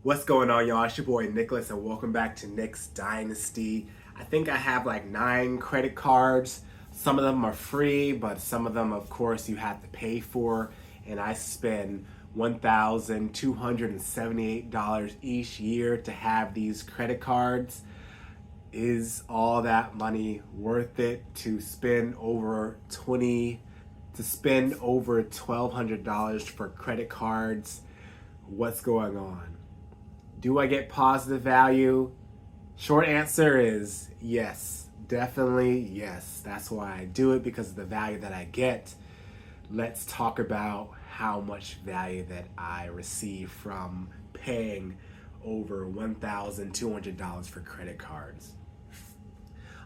What's going on, y'all? It's your boy Nicholas, and welcome back to Nick's Dynasty. I think I have like 9 credit cards. Some of them are free, but some of them, of course, you have to pay for. And I spend $1,278 each year to have these credit cards. Is all that money worth it to spend over $1,200 for credit cards? What's going on? Do I get positive value? Short answer is yes. Definitely yes. That's why I do it, because of the value that I get. Let's talk about how much value that I receive from paying over $1,200 for credit cards.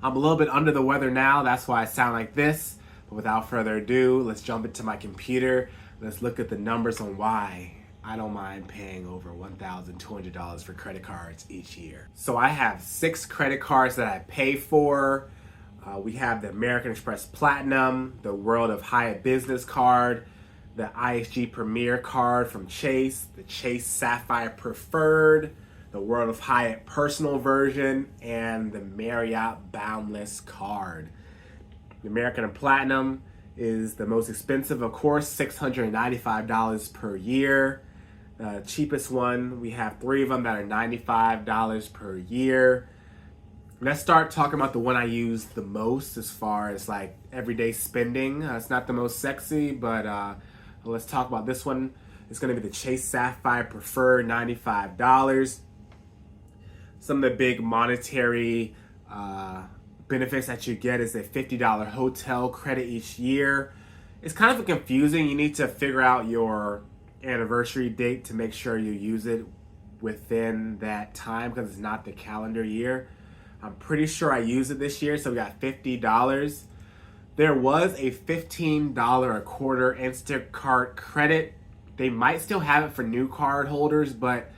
I'm a little bit under the weather now, that's why I sound like this. But without further ado, let's jump into my computer. Let's look at the numbers on why I don't mind paying over $1,200 for credit cards each year. So I have 6 credit cards that I pay for. We have the American Express Platinum, the World of HYATT Business Card, the IHG Premier Card from Chase, the Chase Sapphire Preferred, the World of HYATT Personal version, and the Marriott Boundless Card. The American Platinum is the most expensive, of course, $695 per year. The cheapest one, we have 3 of them that are $95 per year. Let's start talking about the one I use the most as far as like everyday spending. It's not the most sexy, but let's talk about this one. It's going to be the Chase Sapphire Preferred, $95. Some of the big monetary benefits that you get is a $50 hotel credit each year. It's kind of confusing. You need to figure out your anniversary date to make sure you use it within that time, because it's not the calendar year. I'm pretty sure I used it this year, so we got $50. There was a $15 a quarter Instacart credit. They might still have it for new card holders, but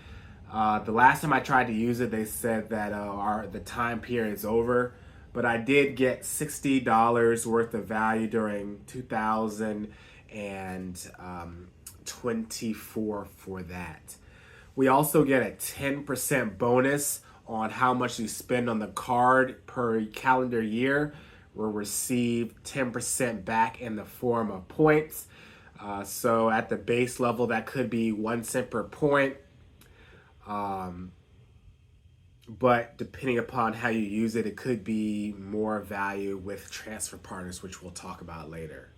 the last time I tried to use it, they said that the time period is over. But I did get $60 worth of value during 2024 for that. We also get a 10% bonus on how much you spend on the card per calendar year. We'll receive 10% back in the form of points. So at the base level, that could be 1 cent per point. But depending upon how you use it, it could be more value with transfer partners, which we'll talk about later.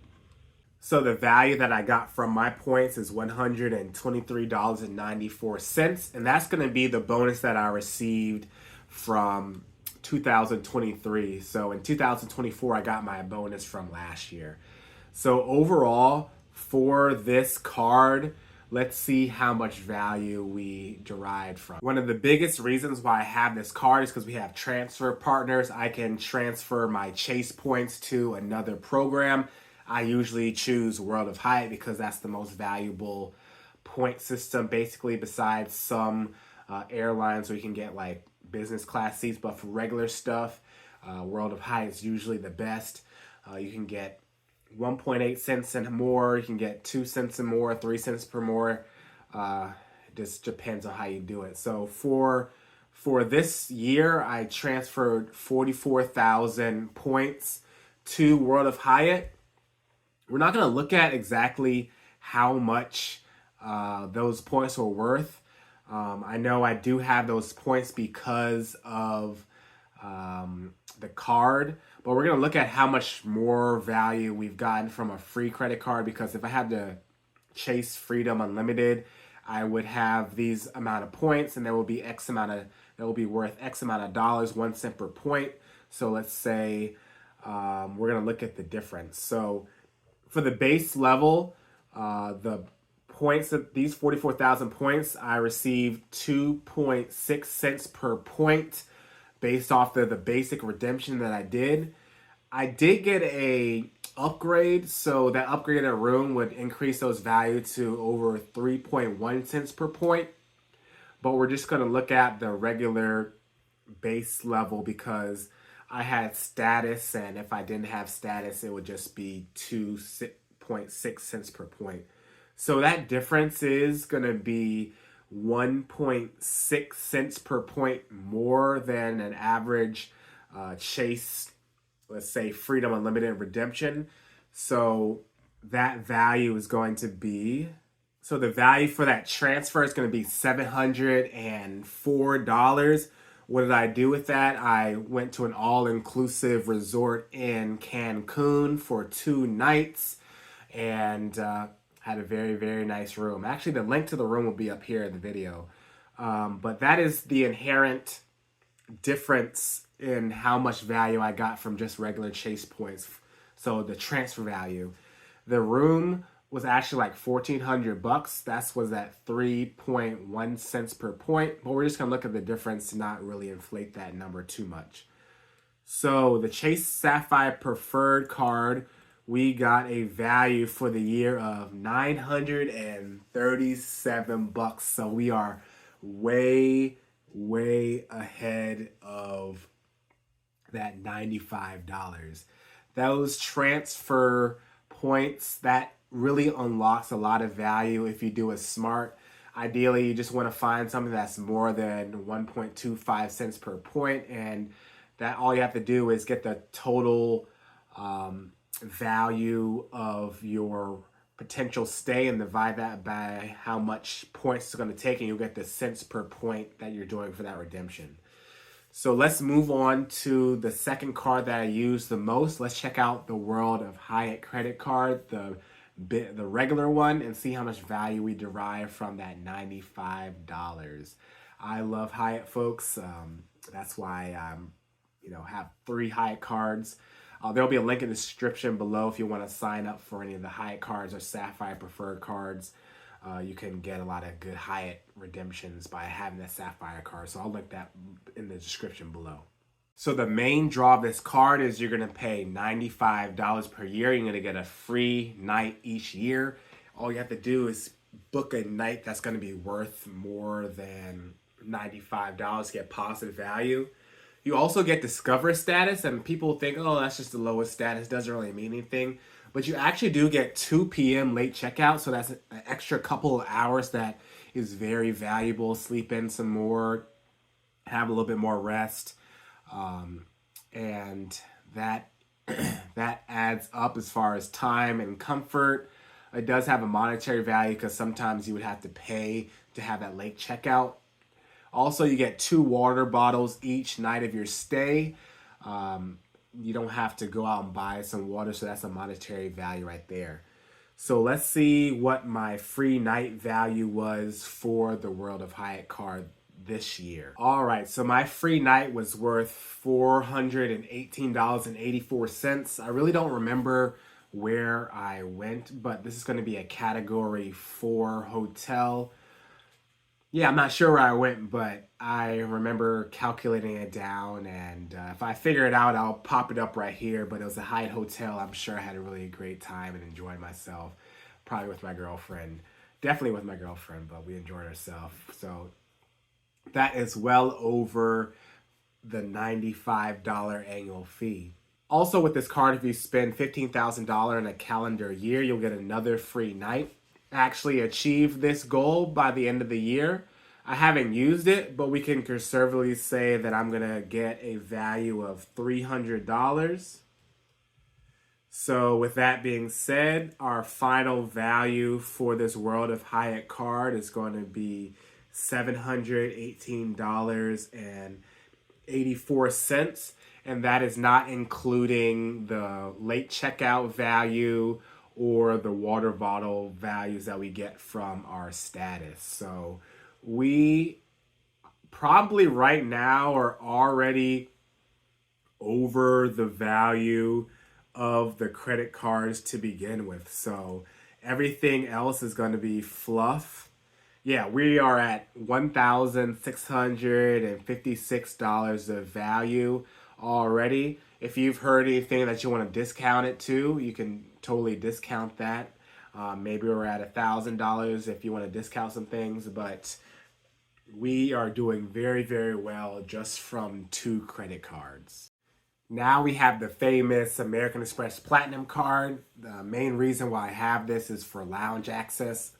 So the value that I got from my points is $123.94, and that's going to be the bonus that I received from 2023. So in 2024, I got my bonus from last year. So overall, for this card, let's see how much value we derived from. One of the biggest reasons why I have this card is because we have transfer partners. I can transfer my Chase points to another program. I usually choose World of HYATT because that's the most valuable point system, basically, besides some airlines where you can get like business class seats. But for regular stuff, World of HYATT is usually the best. You can get 1.8 cents and more. You can get 2 cents and more, 3 cents per more. It just depends on how you do it. So for this year, I transferred 44,000 points to World of HYATT. We're not going to look at exactly how much those points were worth. I know I do have those points because of the card, but we're going to look at how much more value we've gotten from a free credit card, because if I had the Chase Freedom Unlimited, I would have these amount of points, and there will be that will be worth X amount of dollars, 1 cent per point. So let's say we're going to look at the difference. So for the base level, the points of these 44,000 points, I received 2.6 cents per point based off of the basic redemption that I did. I did get a upgrade, so that upgraded room would increase those values to over 3.1 cents per point. But we're just going to look at the regular base level because I had status, and if I didn't have status, it would just be 2.6 cents per point. So that difference is going to be 1.6 cents per point more than an average Chase, let's say, Freedom Unlimited redemption. So that value is going to be, so the value for that transfer is going to be $704. What did I do with that? I went to an all-inclusive resort in Cancun for 2 nights and had a very, very nice room. Actually, the link to the room will be up here in the video. But that is the inherent difference in how much value I got from just regular Chase points. So the transfer value. The room was actually like $1,400. That was at 3.1 cents per point. But we're just gonna look at the difference to not really inflate that number too much. So the Chase Sapphire Preferred card, we got a value for the year of $937. So we are way, way ahead of that $95. Those transfer points, that really unlocks a lot of value if you do it smart. Ideally, you just want to find something that's more than 1.25 cents per point, and that all you have to do is get the total value of your potential stay and divide that by how much points it's going to take, and you'll get the cents per point that you're doing for that redemption. So let's move on to the second card that I use the most. Let's check out the World of HYATT credit card, the regular one, and see how much value we derive from that $95. I love HYATT, folks. That's why I have 3 HYATT cards. There'll be a link in the description below if you want to sign up for any of the HYATT cards or Sapphire Preferred cards. You can get a lot of good HYATT redemptions by having that Sapphire card. So I'll link that in the description below. So the main draw of this card is you're going to pay $95 per year. You're going to get a free night each year. All you have to do is book a night that's going to be worth more than $95 to get positive value. You also get Discover status, and people think, oh, that's just the lowest status. Doesn't really mean anything. But you actually do get 2 p.m. late checkout, so that's an extra couple of hours that is very valuable. Sleep in some more, have a little bit more rest, and that that adds up as far as time and comfort. It does have a monetary value because sometimes you would have to pay to have that late checkout. Also, you get 2 water bottles each night of your stay. You don't have to go out and buy some water, so that's a monetary value right there. So let's see what my free night value was for the World of HYATT card this year. All right, so my free night was worth $418.84. I really don't remember where I went, but this is going to be a category 4 hotel. Yeah, I'm not sure where I went, but I remember calculating it down, and if I figure it out, I'll pop it up right here. But it was a HYATT hotel. I'm sure I had a really great time and enjoyed myself, probably with my girlfriend. Definitely with my girlfriend, but we enjoyed ourselves. So that is well over the $95 annual fee. Also with this card, if you spend $15,000 in a calendar year, you'll get another free night. Actually achieve this goal by the end of the year. I haven't used it, but we can conservatively say that I'm going to get a value of $300. So with that being said, our final value for this World of HYATT card is going to be $718.84. And that is not including the late checkout value or the water bottle values that we get from our status. So we probably right now are already over the value of the credit cards to begin with. So everything else is going to be fluff. Yeah, we are at $1,656 of value already. If you've heard anything that you want to discount it to, you can totally discount that. Maybe we're at $1,000 if you want to discount some things, but we are doing very, very well just from 2 credit cards. Now we have the famous American Express Platinum card. The main reason why I have this is for lounge access.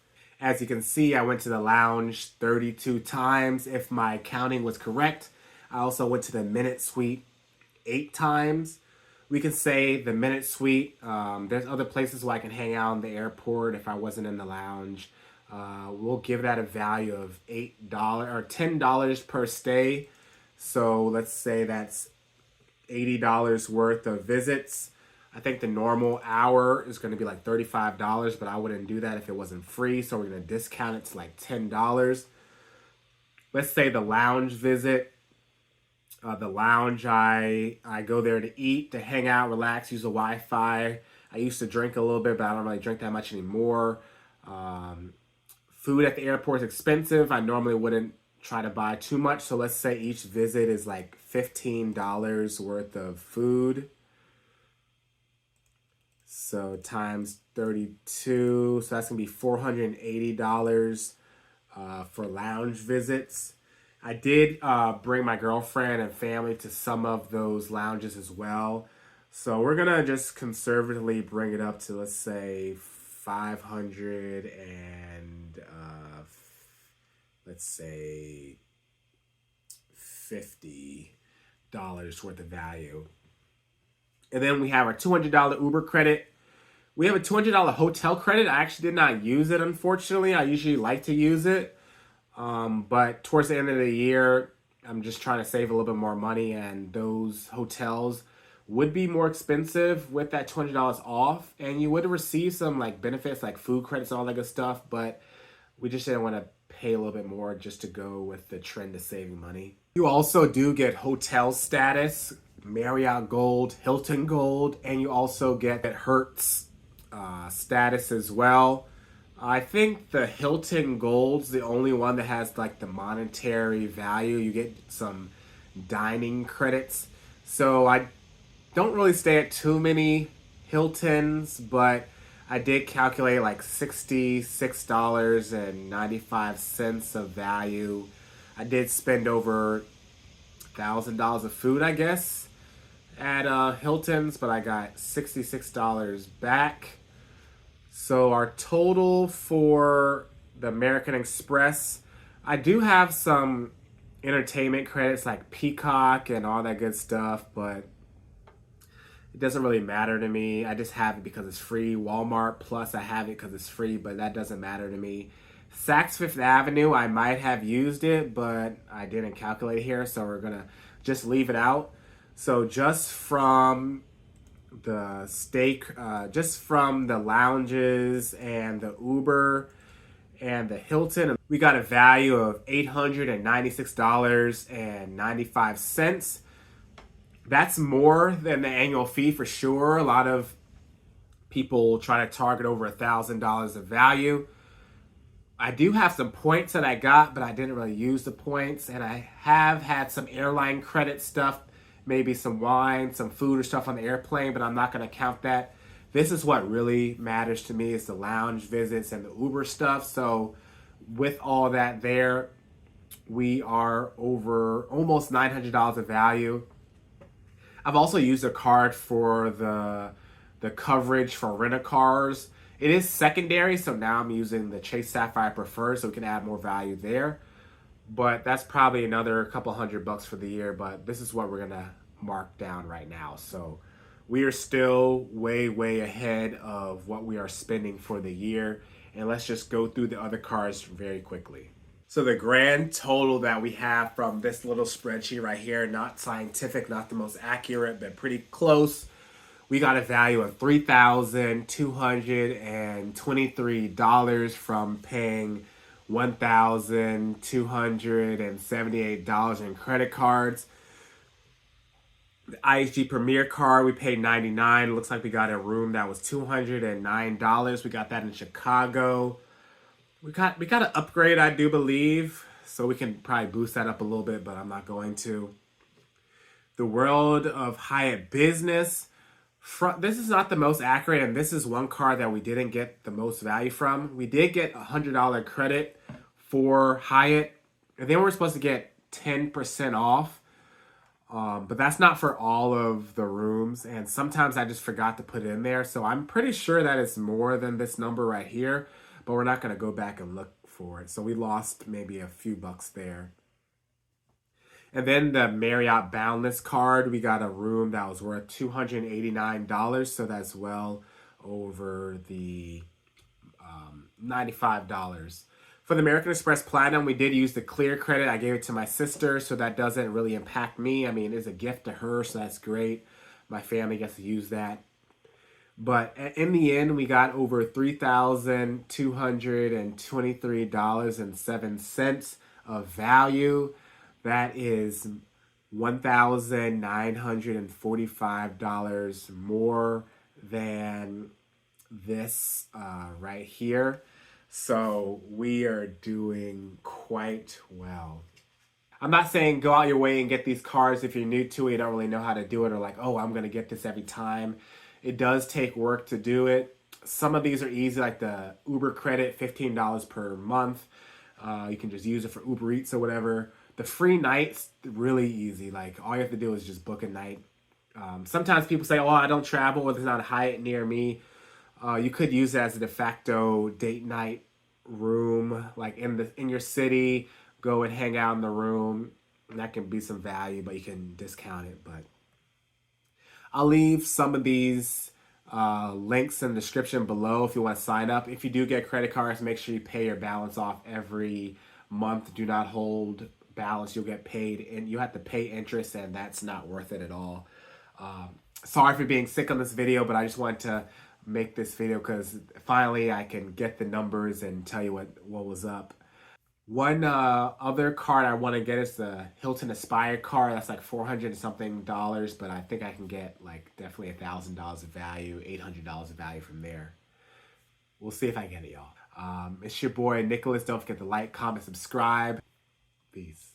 As you can see, I went to the lounge 32 times if my counting was correct. I also went to the Minute Suite 8 times. We can say the Minute Suite. There's other places where I can hang out in the airport if I wasn't in the lounge. We'll give that a value of $8 or $10 per stay. So let's say that's $80 worth of visits. I think the normal hour is going to be like $35, but I wouldn't do that if it wasn't free. So we're going to discount it to like $10. Let's say the lounge visit. The lounge, I go there to eat, to hang out, relax, use the Wi-Fi. I used to drink a little bit, but I don't really drink that much anymore. Food at the airport is expensive. I normally wouldn't try to buy too much. So let's say each visit is like $15 worth of food. So times 32, so that's gonna be $480 for lounge visits. I did bring my girlfriend and family to some of those lounges as well. So we're gonna just conservatively bring it up to, let's say, 500 and let's say $50 worth of value. And then we have our $200 Uber credit. We have a $200 hotel credit. I actually did not use it, unfortunately. I usually like to use it. But towards the end of the year, I'm just trying to save a little bit more money, and those hotels would be more expensive with that $200 off. And you would receive some like benefits like food credits and all that good stuff, but we just didn't want to pay a little bit more just to go with the trend of saving money. You also do get hotel status, Marriott Gold, Hilton Gold, and you also get Hertz status as well. I think the Hilton Gold's the only one that has like the monetary value. You get some dining credits. So I don't really stay at too many Hiltons, but I did calculate like $66.95 of value. I did spend over $1,000 of food, I guess, at Hilton's, but I got $66 back. So our total for the American Express, I do have some entertainment credits like Peacock and all that good stuff, but it doesn't really matter to me. I just have it because it's free. Walmart Plus, I have it because it's free, but that doesn't matter to me. Saks Fifth Avenue, I might have used it, but I didn't calculate here, so we're going to just leave it out. So just from the just from the lounges and the Uber and the Hilton, we got a value of $896.95. That's more than the annual fee for sure. A lot of people try to target over $1,000 of value. I do have some points that I got, but I didn't really use the points. And I have had some airline credit stuff, maybe some wine, some food or stuff on the airplane, but I'm not going to count that. This is what really matters to me, is the lounge visits and the Uber stuff. So with all that there, we are over almost $900 of value. I've also used a card for the coverage for rent-a-cars. It is secondary, so now I'm using the Chase Sapphire Preferred, so we can add more value there. But that's probably another couple $100 for the year, but this is what we're gonna mark down right now. So we are still way, way ahead of what we are spending for the year. And let's just go through the other cards very quickly. So the grand total that we have from this little spreadsheet right here, not scientific, not the most accurate, but pretty close. We got a value of $3,223 from paying $1,278 in credit cards. The IHG Premier card, we paid $99. Looks like we got a room that was $209. We got that in Chicago. We got an upgrade, I do believe, so we can probably boost that up a little bit, but I'm not going to. The World of Hyatt Business. This is not the most accurate, and this is one card that we didn't get the most value from. We did get a $100 credit for Hyatt, and then we're supposed to get 10% off. But that's not for all of the rooms, and sometimes I just forgot to put it in there. So I'm pretty sure that it's more than this number right here. but we're not going to go back and look for it. So we lost maybe a few bucks there. And then the Marriott Boundless card, we got a room that was worth $289. So that's well over the $95. For the American Express Platinum, we did use the clear credit. I gave it to my sister, so that doesn't really impact me. I mean, it's a gift to her, so that's great. My family gets to use that. But in the end, we got over $3,223.07 of value. That is $1,945 more than this right here. So we are doing quite well. I'm not saying go out your way and get these cards if you're new to it, you don't really know how to do it, or like, oh, I'm going to get this every time. It does take work to do it. Some of these are easy, like the Uber credit, $15 per month. You can just use it for Uber Eats or whatever. The free nights, really easy. Like, all you have to do is just book a night. Sometimes people say, oh, I don't travel, or there's not a Hyatt near me. You could use it as a de facto date night room, like in your city. Go and hang out in the room. And that can be some value, but you can discount it. But I'll leave some of these links in the description below if you want to sign up. If you do get credit cards, make sure you pay your balance off every month. Do not hold balance. You'll get paid, and you have to pay interest, and that's not worth it at all. Sorry for being sick on this video, but I just wanted to make this video because finally I can get the numbers and tell you what was up. One other card I want to get is the Hilton Aspire card. That's like $400 and something, but I think I can get like definitely $1,000 of value, $800 of value from there. We'll see if I get it, y'all. It's your boy Nicholas. Don't forget to like, comment, subscribe. Peace.